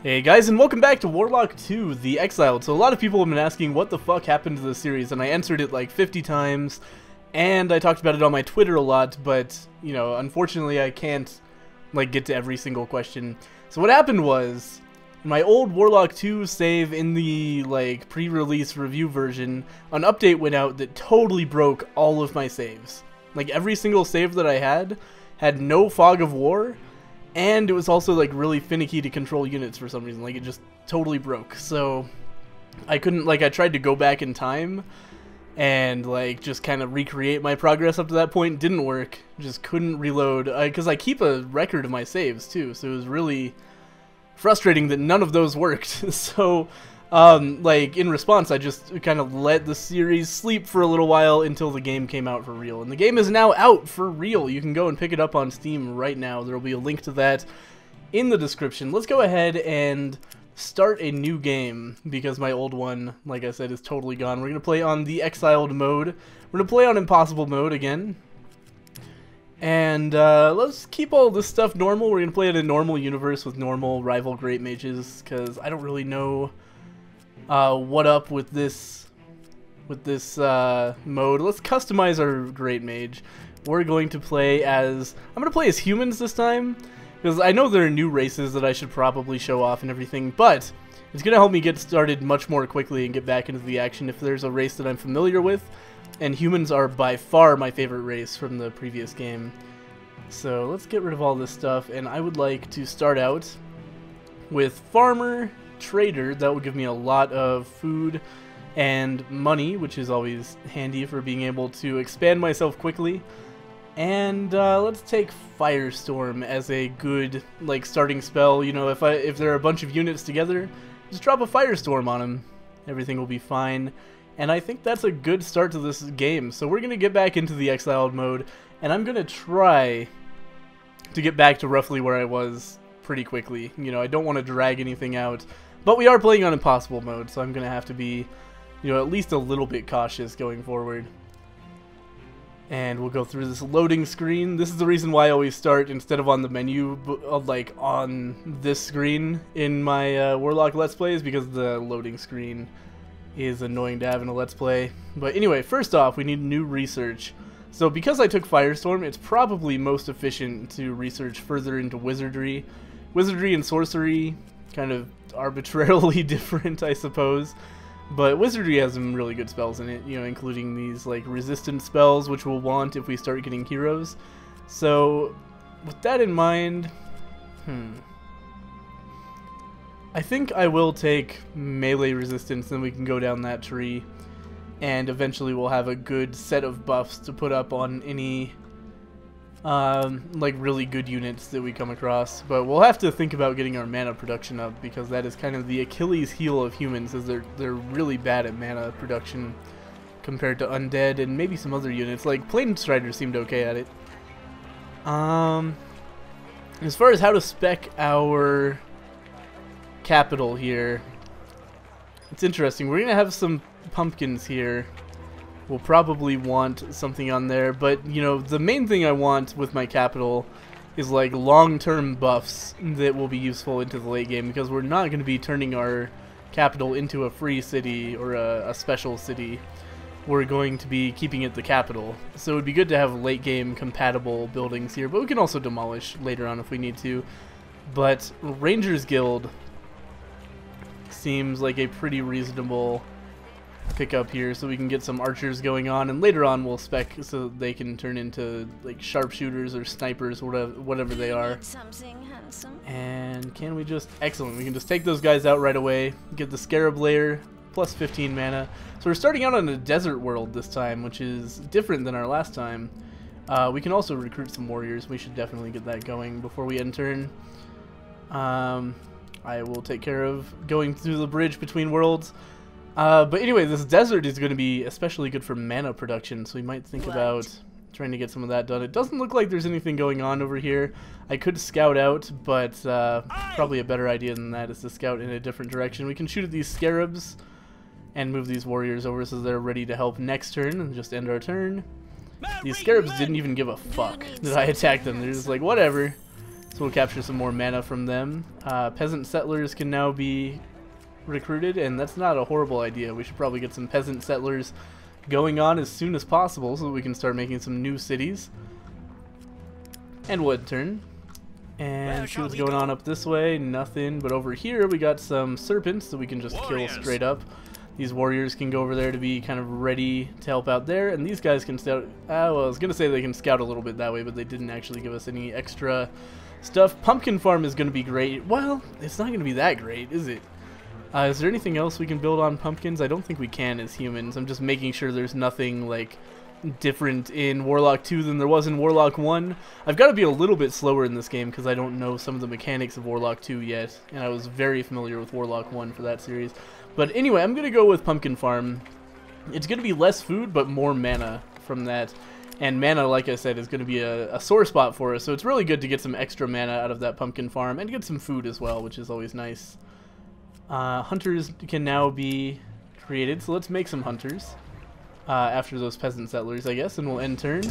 Hey guys, and welcome back to Warlock 2, the Exiled. So a lot of people have been asking what the fuck happened to the series, and I answered it like 50 times, and I talked about it on my Twitter a lot, but, you know, unfortunately I can't, like, get to every single question. So what happened was, my old Warlock 2 save in the, like, pre-release review version, an update went out that totally broke all of my saves. Like, every single save that I had no fog of war, and it was also, like, really finicky to control units for some reason. Like, it just totally broke. So, I couldn't, like, I tried to go back in time and, like, just kind of recreate my progress up to that point. Didn't work. Just couldn't reload. Because I keep a record of my saves, too. So, it was really frustrating that none of those worked. So, like, in response, I just kind of let the series sleep for a little while until the game came out for real. And the game is now out for real. You can go and pick it up on Steam right now. There will be a link to that in the description. Let's go ahead and start a new game, because my old one, like I said, is totally gone. We're going to play on the Exiled mode. We're going to play on Impossible mode again. And let's keep all this stuff normal. We're going to play in a normal universe with normal rival great mages, because I don't really know what up with this mode. Let's customize our great mage. We're going to play as, I'm going to play as humans this time, because I know there are new races that I should probably show off and everything, but it's going to help me get started much more quickly and get back into the action if there's a race that I'm familiar with, and humans are by far my favorite race from the previous game. So let's get rid of all this stuff, and I would like to start out with Farmer Trader. That would give me a lot of food and money, which is always handy for being able to expand myself quickly. And let's take Firestorm as a good, like, starting spell. You know, if there are a bunch of units together, just drop a Firestorm on them. Everything will be fine. And I think that's a good start to this game. So we're gonna get back into the Exiled mode, and I'm gonna try to get back to roughly where I was pretty quickly. You know, I don't want to drag anything out. But we are playing on Impossible mode, so I'm going to have to be, you know, at least a little bit cautious going forward. And we'll go through this loading screen. This is the reason why I always start instead of on the menu, like on this screen in my Warlock Let's Plays, because the loading screen is annoying to have in a Let's Play. But anyway, first off, we need new research. So because I took Firestorm, it's probably most efficient to research further into Wizardry. Wizardry and Sorcery, kind of arbitrarily different, I suppose, but Wizardry has some really good spells in it, you know, including these, like, resistant spells, which we'll want if we start getting heroes. So, with that in mind, I think I will take melee resistance, then we can go down that tree, and eventually we'll have a good set of buffs to put up on any like, really good units that we come across. But we'll have to think about getting our mana production up, because that is kind of the Achilles heel of humans, is they're really bad at mana production compared to undead and maybe some other units. Like, Planesstriders seemed okay at it. As far as how to spec our capital here, it's interesting. We're gonna have some pumpkins here. We'll probably want something on there, but, you know, the main thing I want with my capital is, like, long-term buffs that will be useful into the late game, because we're not going to be turning our capital into a free city or a special city. We're going to be keeping it the capital. So it would be good to have late-game compatible buildings here, but we can also demolish later on if we need to. But Rangers Guild seems like a pretty reasonable pick up here, so we can get some archers going on, and later on we'll spec so they can turn into, like, sharpshooters or snipers, whatever they are. And can we just, excellent, we can just take those guys out right away, get the Scarab Lair, plus 15 mana. So we're starting out on a desert world this time, which is different than our last time. We can also recruit some warriors. We should definitely get that going before we end turn. I will take care of going through the bridge between worlds. But anyway, this desert is going to be especially good for mana production, so we might think about trying to get some of that done. It doesn't look like there's anything going on over here. I could scout out, but probably a better idea than that is to scout in a different direction. We can shoot at these scarabs and move these warriors over so they're ready to help next turn and just end our turn. These scarabs didn't even give a fuck that I attacked them. They're just like, whatever. So we'll capture some more mana from them. Peasant settlers can now be recruited, and that's not a horrible idea. We should probably get some peasant settlers going on as soon as possible so that we can start making some new cities. And we'll end turn. And see what's going on up this way. Nothing. But over here we got some serpents that we can just kill straight up. These warriors can go over there to be kind of ready to help out there. And these guys can scout. Well, I was going to say they can scout a little bit that way, but they didn't actually give us any extra stuff. Pumpkin farm is going to be great. Well, it's not going to be that great, is it? Is there anything else we can build on pumpkins? I don't think we can as humans. I'm just making sure there's nothing like different in Warlock 2 than there was in Warlock 1. I've got to be a little bit slower in this game because I don't know some of the mechanics of Warlock 2 yet, and I was very familiar with Warlock 1 for that series. But anyway, I'm going to go with Pumpkin Farm. It's going to be less food, but more mana from that. And mana, like I said, is going to be a sore spot for us, so it's really good to get some extra mana out of that Pumpkin Farm and get some food as well, which is always nice. Hunters can now be created, so let's make some hunters. After those peasant settlers, I guess, and we'll end turn.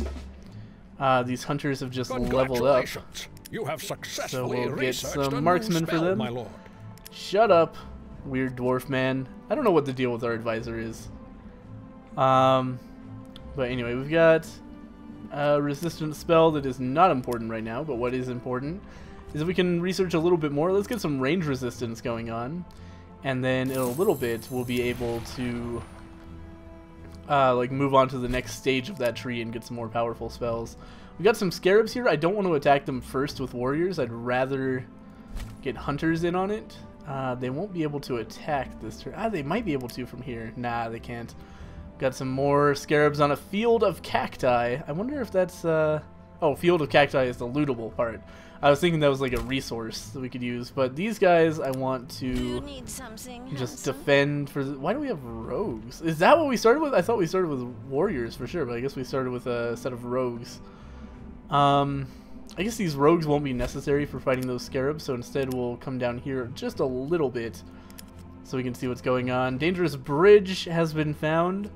These hunters have just leveled up, you have so we'll get some marksmen for them. My lord. Shut up, weird dwarf man. I don't know what the deal with our advisor is. But anyway, we've got a resistant spell that is not important right now, but what is important is that we can research a little bit more. Let's get some range resistance going on, and then in a little bit we'll be able to like move on to the next stage of that tree and get some more powerful spells. We got some scarabs here. I don't want to attack them first with warriors. I'd rather get hunters in on it. They won't be able to attack this turn. They might be able to from here. Nah, they can't. Got some more scarabs on a field of cacti. I wonder if that's oh, field of cacti is the lootable part. I was thinking that was like a resource that we could use, but these guys I want to just defend for why do we have rogues? Is that what we started with? I thought we started with warriors for sure, but I guess we started with a set of rogues. I guess these rogues won't be necessary for fighting those scarabs, so instead we'll come down here just a little bit so we can see what's going on. Dangerous bridge has been found.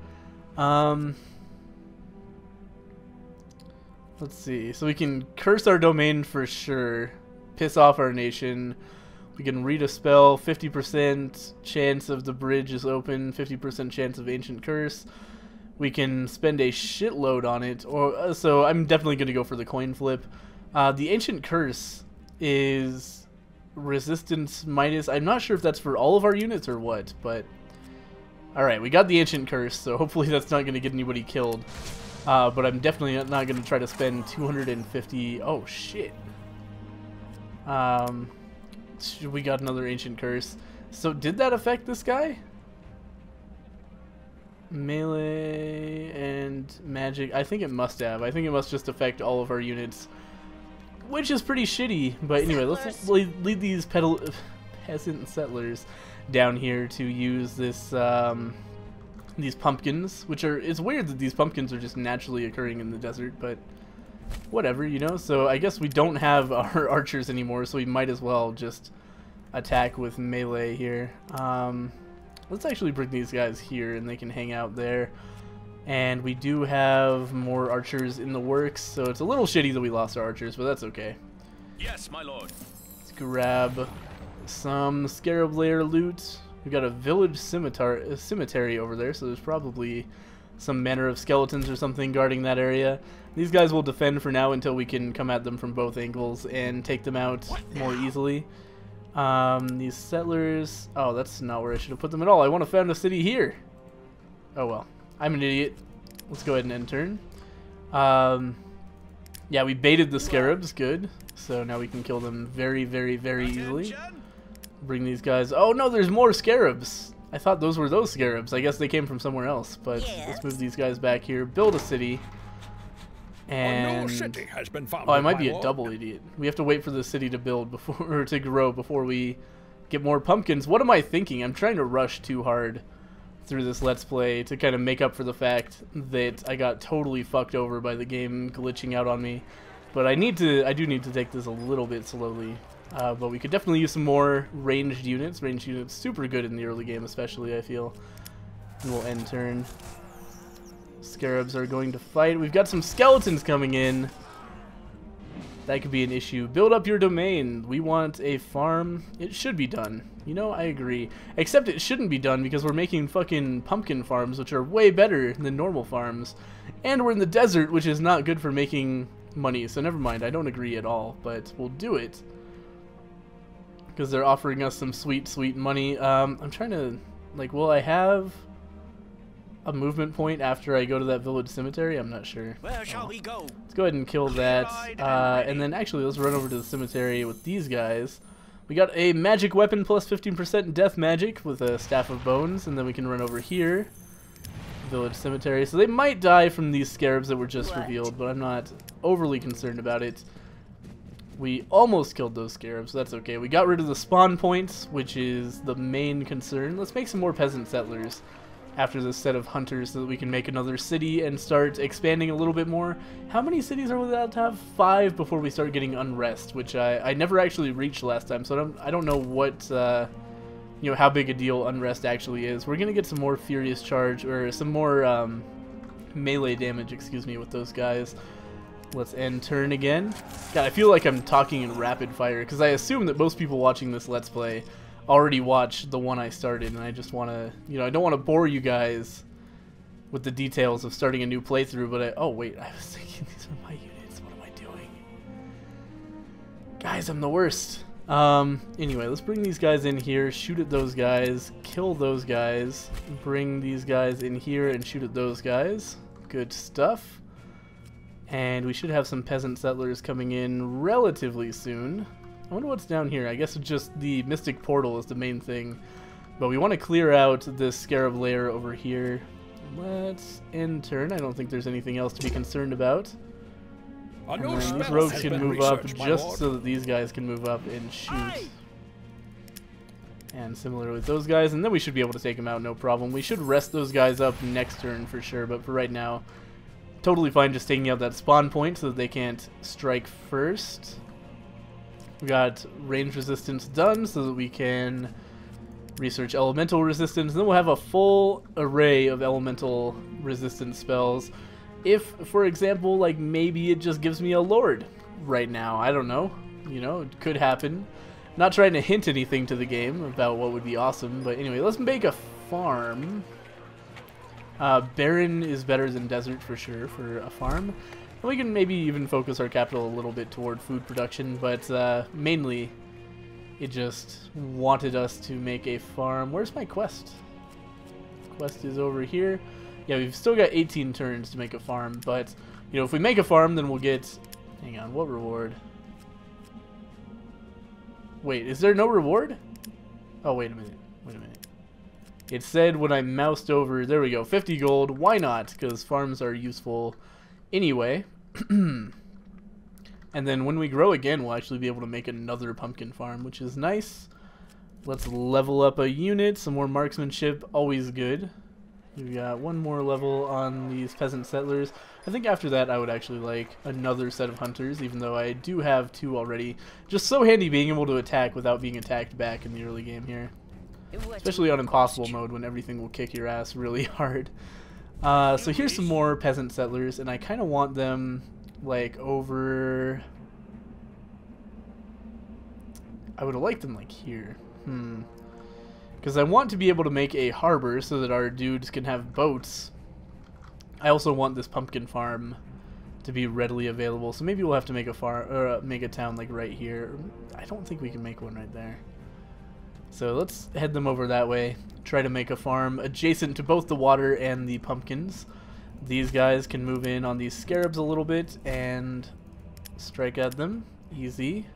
Let's see. So we can curse our domain for sure. Piss off our nation. We can read a spell. 50% chance of the bridge is open. 50% chance of ancient curse. We can spend a shitload on it. Or so I'm definitely going to go for the coin flip. The ancient curse is resistance minus. I'm not sure if that's for all of our units or what, but alright, we got the ancient curse, so hopefully that's not going to get anybody killed. But I'm definitely not going to try to spend 250. Oh shit. We got another ancient curse. So did that affect this guy? Melee and magic. I think it must have. I think it must just affect all of our units, which is pretty shitty. But anyway, let's lead these peasant settlers down here to use this these pumpkins, which are, it's weird that these pumpkins are just naturally occurring in the desert, but whatever, you know. So I guess we don't have our archers anymore, so we might as well just attack with melee here. Let's actually bring these guys here and they can hang out there. And we do have more archers in the works, so it's a little shitty that we lost our archers, but that's okay. Yes, my lord. Let's grab some scarab lair loot. We've got a village cemetery over there, so there's probably some manner of skeletons or something guarding that area. These guys will defend for now until we can come at them from both angles and take them out more easily. These settlers... Oh, that's not where I should have put them at all. I want to found a city here. Oh well. I'm an idiot. Let's go ahead and end turn. Yeah, we baited the scarabs. Good. So now we can kill them very, very, very easily. Bring these guys... Oh no, there's more scarabs. I thought those were those scarabs. I guess they came from somewhere else. But let's move these guys back here. Build a city. And... city has been found. Oh, I might be a double idiot. We have to wait for the city to build before, or to grow before we get more pumpkins. What am I thinking? I'm trying to rush too hard through this Let's Play to kind of make up for the fact that I got totally fucked over by the game glitching out on me. But I do need to take this a little bit slowly. But we could definitely use some more ranged units. Ranged units super good in the early game, especially, I feel. And we'll end turn. Scarabs are going to fight. We've got some skeletons coming in. That could be an issue. Build up your domain. We want a farm. It should be done. You know, I agree. Except it shouldn't be done because we're making fucking pumpkin farms, which are way better than normal farms. And we're in the desert, which is not good for making money. So never mind, I don't agree at all. But we'll do it. Because they're offering us some sweet, sweet money. I'm trying to... Like, will I have a movement point after I go to that village cemetery? I'm not sure. Where shall we go? Let's go ahead and kill that. And then actually, let's run over to the cemetery with these guys. We got a magic weapon plus 15% death magic with a staff of bones. And then we can run over here. Village cemetery. So they might die from these scarabs that were just revealed, but I'm not overly concerned about it. We almost killed those scarabs, so that's okay. We got rid of the spawn points, which is the main concern. Let's make some more peasant settlers after this set of hunters so that we can make another city and start expanding a little bit more. How many cities are we allowed to have? 5 before we start getting unrest, which I never actually reached last time, so I don't know what, you know, how big a deal unrest actually is. We're going to get some more furious charge, or some more melee damage, excuse me, with those guys. Let's end turn again. God, I feel like I'm talking in rapid fire, because I assume that most people watching this Let's Play already watched the one I started, and I just want to, you know, I don't want to bore you guys with the details of starting a new playthrough, but oh wait, I was thinking these are my units, what am I doing? Guys, I'm the worst. Anyway, let's bring these guys in here, shoot at those guys, kill those guys, bring these guys in here and shoot at those guys. Good stuff. And we should have some peasant settlers coming in relatively soon. I wonder what's down here. I guess it's just the Mystic Portal is the main thing. But we want to clear out this scarab layer over here. Let's end turn. I don't think there's anything else to be concerned about. And then these rogues can move up just so that these guys can move up and shoot. And similar with those guys. And then we should be able to take them out, no problem. We should rest those guys up next turn for sure. But for right now, totally fine just taking out that spawn point so that they can't strike first. We got range resistance done so that we can research elemental resistance. And then we'll have a full array of elemental resistance spells. If, for example, like maybe it just gives me a lord right now. I don't know. You know, it could happen. Not trying to hint anything to the game about what would be awesome. But anyway, let's make a farm. Barren is better than desert for sure for a farm. And we can maybe even focus our capital a little bit toward food production, but mainly it just wanted us to make a farm. Where's my quest? Quest is over here. Yeah, we've still got 18 turns to make a farm, but you know, if we make a farm, then we'll get... Hang on, what reward? Wait, is there no reward? Oh, wait a minute. Wait a minute. It said when I moused over, there we go, 50 gold. Why not? Because farms are useful anyway. And then when we grow again, we'll actually be able to make another pumpkin farm, which is nice. Let's level up a unit. Some more marksmanship, always good. We've got one more level on these peasant settlers. I think after that I would actually like another set of hunters, even though I do have 2 already. Just so handy being able to attack without being attacked back in the early game here. Especially on impossible mode when everything will kick your ass really hard. So here's some more peasant settlers, and I kind of want them like over... I would have liked them like here. Because I want to be able to make a harbor so that our dudes can have boats. I also want this pumpkin farm to be readily available, so maybe we'll have to make a farm or make a town like right here. I don't think we can make one right there. So let's head them over that way. Try to make a farm adjacent to both the water and the pumpkins. These guys can move in on these scarabs a little bit and strike at them. Easy.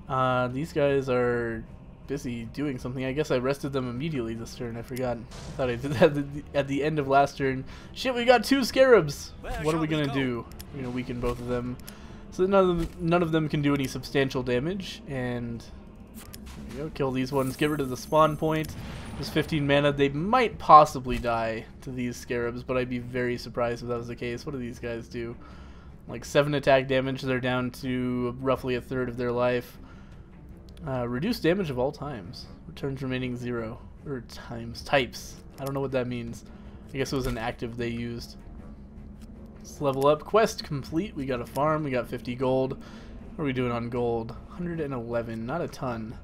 These guys are busy doing something. I guess I rested them immediately this turn. I forgot. I thought I did that at the end of last turn. Shit, we got 2 scarabs! What are we gonna do? We're gonna weaken both of them. So none of them can do any substantial damage. And there we go. Kill these ones. Get rid of the spawn point. There's 15 mana. They might possibly die to these scarabs, but I'd be very surprised if that was the case. What do these guys do? Like 7 attack damage. They're down to roughly a third of their life. Reduce damage of all times. Returns remaining 0. Or types. I don't know what that means. I guess it was an active they used. Let's level up. Quest complete. We got a farm. We got 50 gold. What are we doing on gold? 111. Not a ton.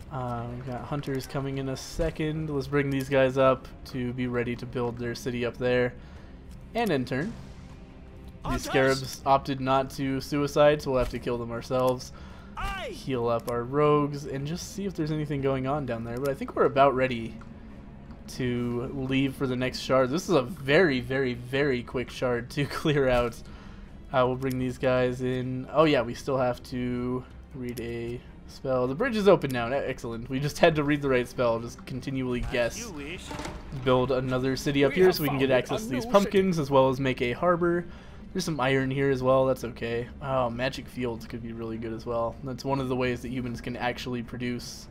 We've got hunters coming in a second. Let's bring these guys up to be ready to build their city up there. And in turn, these scarabs opted not to suicide, so we'll have to kill them ourselves. Heal up our rogues and just see if there's anything going on down there. But I think we're about ready to leave for the next shard. This is a very, very, very quick shard to clear out. We'll bring these guys in. Oh yeah, we still have to read a spell. The bridge is open now. Excellent. We just had to read the right spell. Just continually guess. Build another city up here so we can get access to these pumpkins as well as make a harbor. There's some iron here as well. That's okay. Oh, magic fields could be really good as well. That's one of the ways that humans can actually produce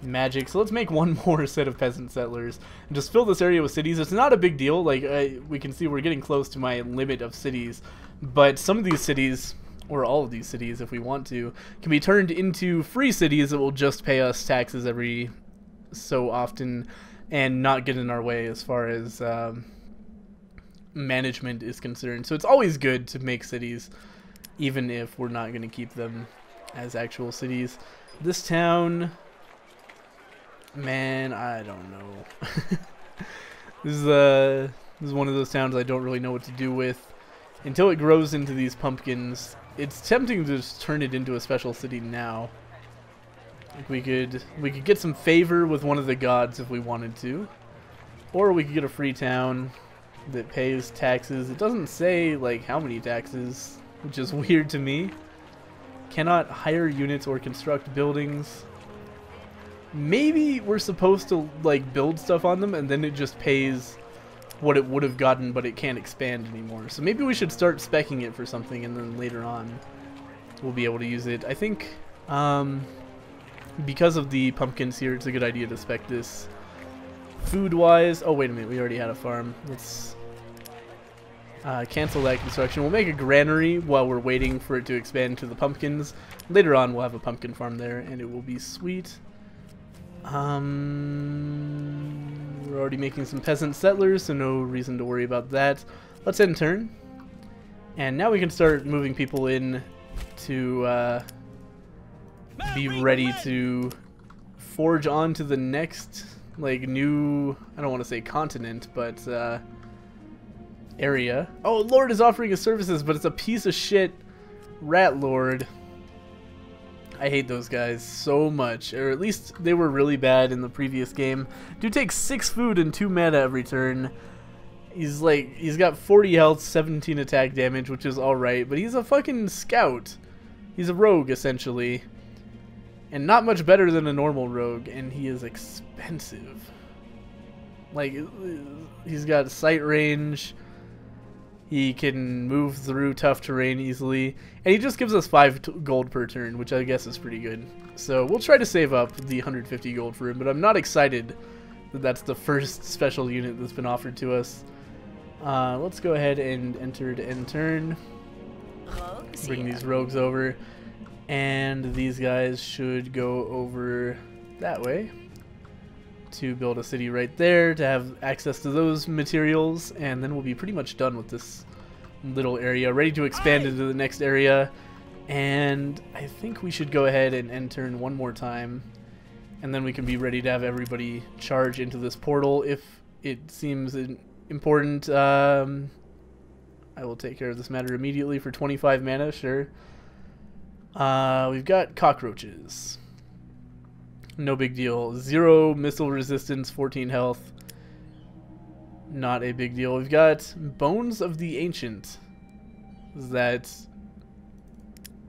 magic. So let's make one more set of peasant settlers and just fill this area with cities. It's not a big deal. Like we can see, we're getting close to my limit of cities, but some of these cities, or all of these cities if we want to, can be turned into free cities that will just pay us taxes every so often and not get in our way as far as management is concerned. So it's always good to make cities even if we're not going to keep them as actual cities. This town, man, I don't know. This is one of those towns I don't really know what to do with until it grows into these pumpkins. It's tempting to just turn it into a special city now. Like we could get some favor with one of the gods if we wanted to, or we could get a free town that pays taxes. It doesn't say like how many taxes, which is weird to me. Cannot hire units or construct buildings. Maybe we're supposed to like build stuff on them and then it just pays what it would have gotten, but it can't expand anymore. So maybe we should start speccing it for something and then later on we'll be able to use it. I think because of the pumpkins here, it's a good idea to spec this. Food wise, oh wait a minute, we already had a farm. Let's cancel that construction. We'll make a granary while we're waiting for it to expand to the pumpkins. Later on we'll have a pumpkin farm there and it will be sweet. We're already making some peasant settlers, so no reason to worry about that. Let's end turn. And now we can start moving people in to be ready to forge on to the next like new, I don't want to say continent, but area. Oh, Lord is offering his services, but it's a piece of shit rat lord. I hate those guys so much, or at least they were really bad in the previous game. Dude takes 6 food and 2 mana every turn. He's got 40 health, 17 attack damage, which is alright, but he's a fucking scout. He's a rogue, essentially. And not much better than a normal rogue, and he is expensive. Like, he's got sight range. He can move through tough terrain easily. And he just gives us 5 gold per turn, which I guess is pretty good. So we'll try to save up the 150 gold for him, but I'm not excited that that's the first special unit that's been offered to us. Let's go ahead and enter to end turn. Bring these rogues over. And these guys should go over that way to build a city right there to have access to those materials, and then we'll be pretty much done with this little area, ready to expand into the next area. And I think we should go ahead and end turn one more time, and then we can be ready to have everybody charge into this portal if it seems important. I will take care of this matter immediately for 25 mana, sure. We've got cockroaches. No big deal. 0 missile resistance, 14 health. Not a big deal. We've got Bones of the Ancient. Is that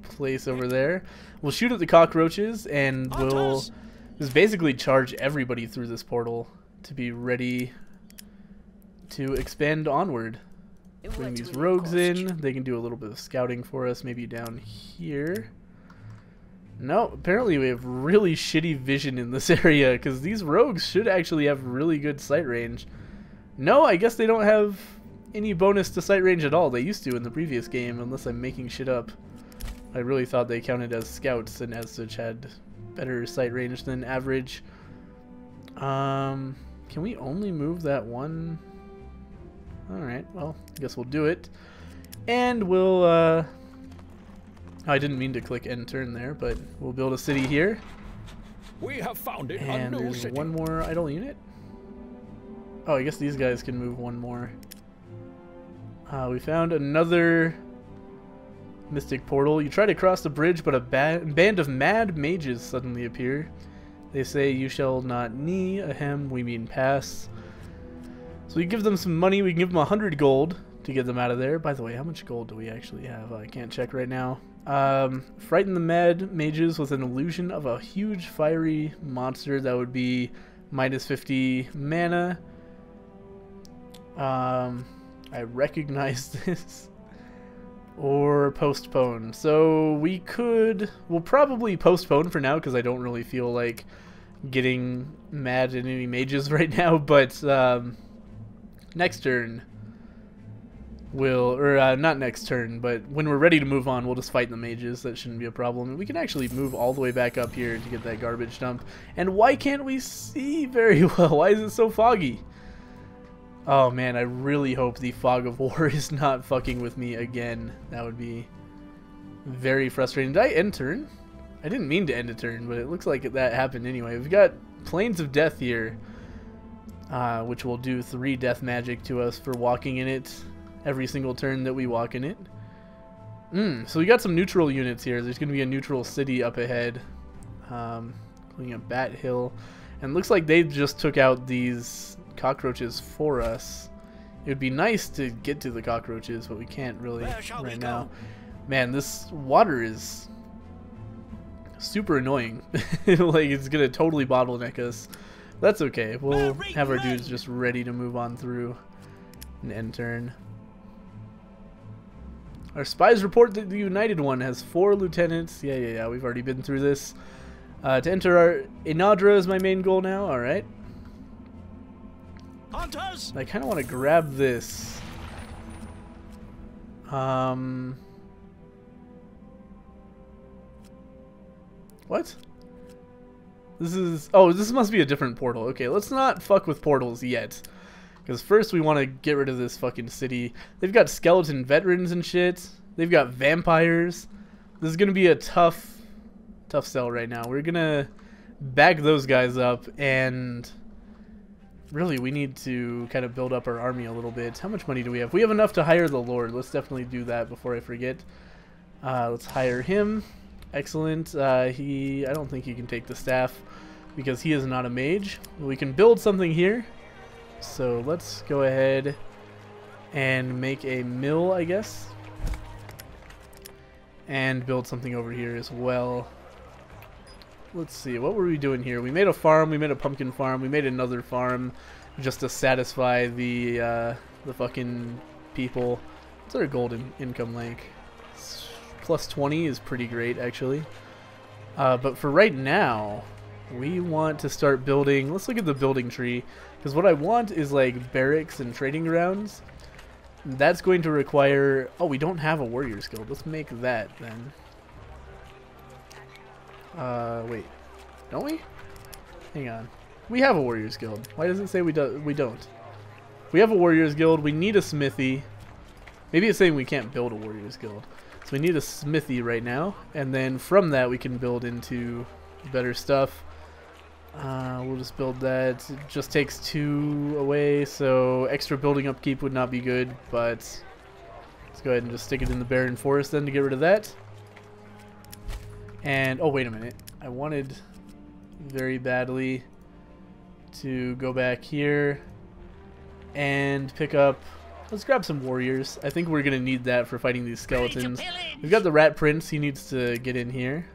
place over there? We'll shoot at the cockroaches and we'll just basically charge everybody through this portal to be ready to expand onward. Bring these rogues in. They can do a little bit of scouting for us, maybe down here. No, apparently we have really shitty vision in this area, because these rogues should actually have really good sight range. No, I guess they don't have any bonus to sight range at all. They used to in the previous game, unless I'm making shit up. I really thought they counted as scouts and as such had better sight range than average. Can we only move that one? Alright, well, I guess we'll do it. And we'll, I didn't mean to click end turn there, but we'll build a city here. We have founded a And new there's city. one more idle unit. Oh, I guess these guys can move one more. We found another mystic portal. You try to cross the bridge, but a band of mad mages suddenly appear. They say, "You shall not knee, ahem, we mean pass." So we give them some money. We can give them 100 gold to get them out of there. By the way, how much gold do we actually have? I can't check right now. Frighten the mad mages with an illusion of a huge fiery monster. That would be minus 50 mana. I recognize this. Or postpone. So we'll probably postpone for now because I don't really feel like getting mad at any mages right now. But next turn not next turn, but when we're ready to move on, we'll just fight the mages. That shouldn't be a problem. We can actually move all the way back up here to get that garbage dump. And why can't we see very well? Why is it so foggy? Oh man, I really hope the fog of war is not fucking with me again. That would be very frustrating. Did I end turn? I didn't mean to end a turn, but it looks like that happened anyway. We've got Plains of Death here, which will do 3 death magic to us for walking in it every single turn that we walk in it. So we got some neutral units here. There's going to be a neutral city up ahead, including a Bat Hill. And it looks like they just took out these cockroaches for us. It would be nice to get to the cockroaches, but we can't really right now. Man, this water is super annoying. Like, it's gonna totally bottleneck us. That's okay. We'll have our dudes just ready to move on through an end turn. Our spies report that the United One has 4 lieutenants. Yeah, we've already been through this. To enter our Inadra is my main goal now. Alright. Hunters! I kind of want to grab this. What? This is... Oh, this must be a different portal. Okay, let's not fuck with portals yet. Because first we want to get rid of this fucking city. They've got skeleton veterans and shit. They've got vampires. This is going to be a tough sell right now. We're going to back those guys up, and really we need to kind of build up our army a little bit. How much money do we have? We have enough to hire the Lord. Let's definitely do that before I forget. Let's hire him. Excellent. I don't think he can take the staff because he is not a mage. We can build something here. So let's go ahead and make a mill, I guess. And build something over here as well. Let's see, what were we doing here? We made a farm, we made a pumpkin farm, we made another farm just to satisfy the fucking people. What's our golden income like? Plus 20 is pretty great, actually. But for right now, we want to start building. Let's look at the building tree, because what I want is like barracks and trading grounds. That's going to require... Oh, we don't have a warrior's guild. Let's make that then. Wait. Don't we? Hang on. We have a warrior's guild. Why does it say we don't? We have a warrior's guild. We need a smithy. Maybe it's saying we can't build a warrior's guild. So we need a smithy right now. And then from that we can build into better stuff. We'll just build that. It just takes 2 away, so extra building upkeep would not be good, but let's go ahead and just stick it in the barren forest then to get rid of that. And, oh wait a minute, I wanted very badly to go back here and pick up, let's grab some warriors. I think we're going to need that for fighting these skeletons. We've got the Rat Prince, he needs to get in here.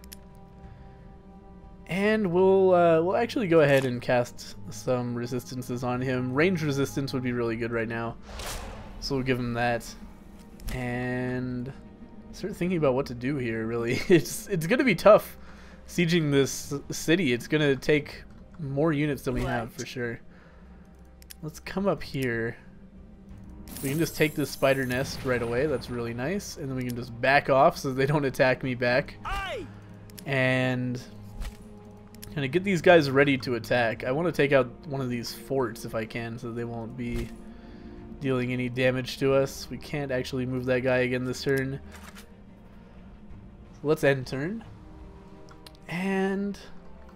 And we'll actually go ahead and cast some resistances on him. Range resistance would be really good right now, so we'll give him that. And start thinking about what to do here. Really, it's gonna be tough sieging this city. It's gonna take more units than we have for sure. Let's come up here. We can just take this spider nest right away. That's really nice, and then we can just back off so they don't attack me back. And kind of get these guys ready to attack. I want to take out one of these forts if I can, so they won't be dealing any damage to us. We can't actually move that guy again this turn. So let's end turn. And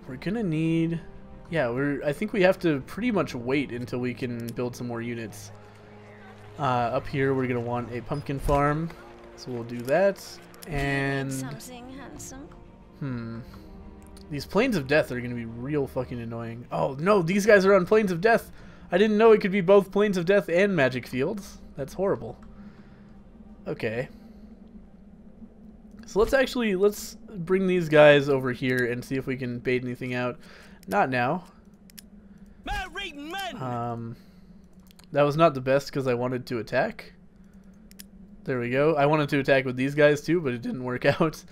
we're gonna need... Yeah, I think we have to pretty much wait until we can build some more units. Up here we're gonna want a pumpkin farm, so we'll do that. And something handsome. These plains of death are gonna be real fucking annoying. Oh no, these guys are on plains of death. I didn't know it could be both plains of death and magic fields. That's horrible. Okay. So let's bring these guys over here and see if we can bait anything out. Not now. That was not the best because I wanted to attack. There we go. I wanted to attack with these guys too, but it didn't work out.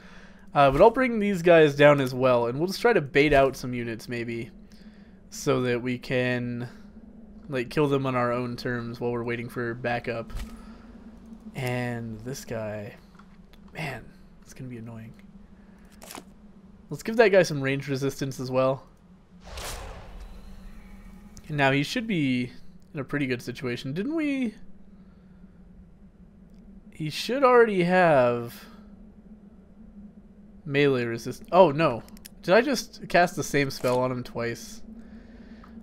But I'll bring these guys down as well, and we'll just try to bait out some units maybe, so that we can like kill them on our own terms while we're waiting for backup. And this guy, man, it's gonna be annoying. Let's give that guy some range resistance as well. And now he should be in a pretty good situation. Didn't we? He should already have melee resistance. Oh no. Did I just cast the same spell on him twice?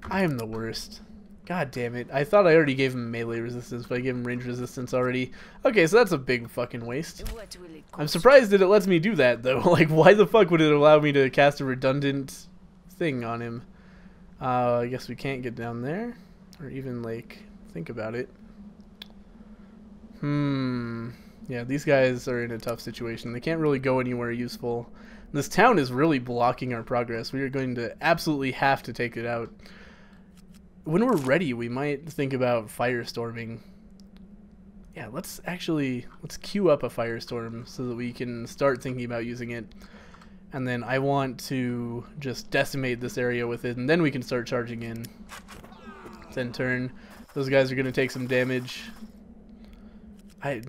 I am the worst. God damn it. I thought I already gave him melee resistance, but I gave him range resistance already. Okay, so that's a big fucking waste. I'm surprised that it lets me do that though. Like, why the fuck would it allow me to cast a redundant thing on him? I guess we can't get down there, or even like think about it. Yeah, these guys are in a tough situation. They can't really go anywhere useful. This town is really blocking our progress. We are going to absolutely have to take it out. When we're ready, we might think about firestorming. Yeah, let's queue up a firestorm so that we can start thinking about using it. And then I want to just decimate this area with it, and then we can start charging in. Then turn. Those guys are going to take some damage.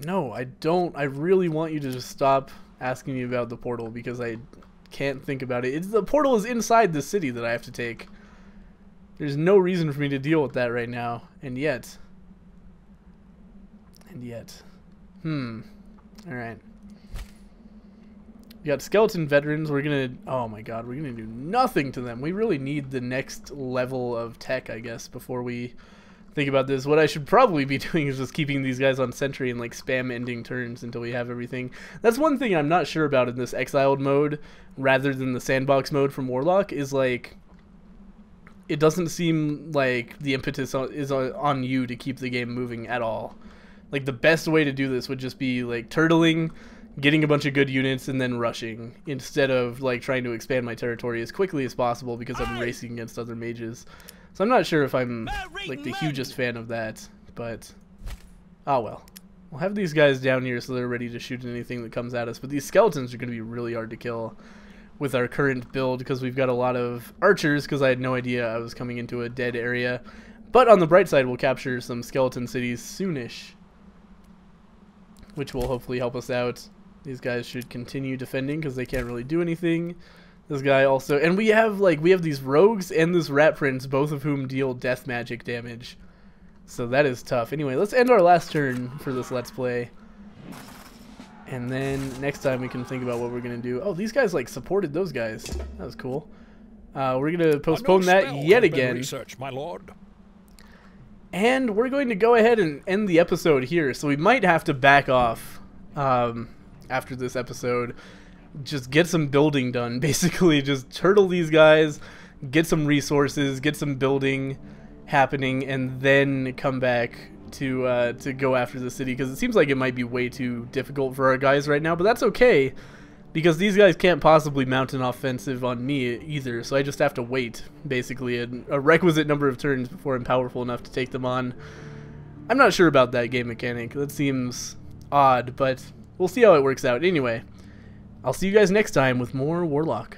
No, I don't. I really want you to just stop asking me about the portal, because I can't think about it. The portal is inside the city that I have to take. There's no reason for me to deal with that right now. And yet. Alright. We got skeleton veterans. We're gonna, oh my god, we're gonna do nothing to them. We really need the next level of tech, I guess, before we think about this. What I should probably be doing is just keeping these guys on sentry and like spam ending turns until we have everything. That's one thing I'm not sure about in this Exiled mode, rather than the sandbox mode from Warlock, is like, it doesn't seem like the impetus is on you to keep the game moving at all. Like, the best way to do this would just be like turtling, getting a bunch of good units, and then rushing, instead of like trying to expand my territory as quickly as possible because I'm racing against other mages. So I'm not sure if I'm like the hugest fan of that, but oh well. We'll have these guys down here so they're ready to shoot anything that comes at us, but these skeletons are going to be really hard to kill with our current build because we've got a lot of archers, because I had no idea I was coming into a dead area. But on the bright side, we'll capture some skeleton cities soonish, which will hopefully help us out. These guys should continue defending because they can't really do anything. This guy also, and we have these rogues and this rat prince, both of whom deal death magic damage. So that is tough. Anyway, let's end our last turn for this Let's Play. And then next time we can think about what we're going to do. Oh, these guys like supported those guys. That was cool. We're going to postpone that yet again. Research, my lord. And we're going to go ahead and end the episode here. So we might have to back off after this episode. Just get some building done. Basically, just turtle these guys, get some resources, get some building happening, and then come back to go after the city, because it seems like it might be way too difficult for our guys right now, but that's okay, because these guys can't possibly mount an offensive on me either, so I just have to wait, basically, a requisite number of turns before I'm powerful enough to take them on. I'm not sure about that game mechanic. That seems odd, but we'll see how it works out. Anyway, I'll see you guys next time with more Warlock.